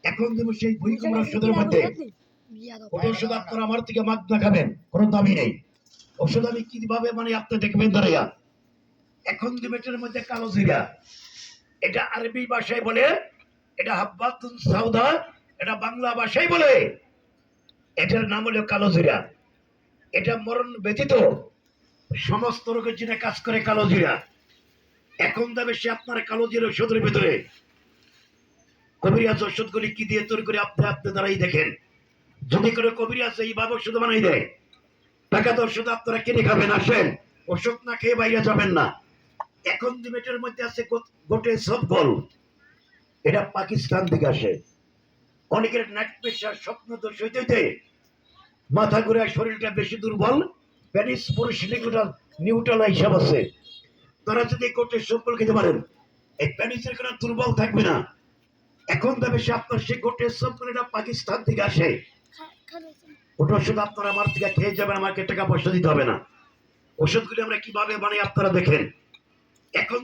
এখন দেবো সেই ভূমিকম্প ওষুধের মধ্যে ওটা ওষুধ আপনারা আমার থেকে মাগনা খাবেন, কোনো দাবি নেই। ওষুধ আমি কিভাবে মানে আপনি দেখবেন দাঁড়িয়া। এখন দেবো এটার মধ্যে কালো জিরা, এটা আরবি ভাষায় বলে এটা হাব্বাতুন সাউদা, এটা বাংলা ভাষায় বলে এটার নাম হলো কালো জিরা। এটা মরণ ব্যতীত সমস্ত রোগের জন্য কাজ করে কালো জিরা। এখন দেবে সে আপনার কালো জিরা ওষুধের ভিতরে কবিরাজ ওষুধগুলি কি দিয়ে তৈরি করে আপনি আপনি দ্বারাই দেখেন। যদি করে কবিরাজ এইভাবে ওষুধ বানাই দেয়, টাকা তো ওষুধ আপনারা কিনে খাবেন, আসেন ওষুধ না খেয়ে বাইরে যাবেন না। এখন দিমেটের মধ্যে আছে গোটে সবগল, এটা পাকিস্তান থেকে আসে। অনেকের নাক প্রেশার, স্বপ্ন দোষ হইতে মাথা ঘুরে শরীরটা বেশি দুর্বল, প্যানিস পুরুষ নিউট্রাল হিসাব আছে, তারা যদি গোটে সবগল খেতে পারেন এই প্যানিসের কোনো দুর্বল থাকবে না। এখন তবে সে আপনার সে গোটে সবগল এটা পাকিস্তান থেকে আসে। ওটা ওষুধ আপনারা আমার থেকে খেয়ে যাবেন, আমাকে টাকা পয়সা দিতে হবে না। ওষুধগুলি আমরা কিভাবে বানাই আপনারা দেখেন। এখন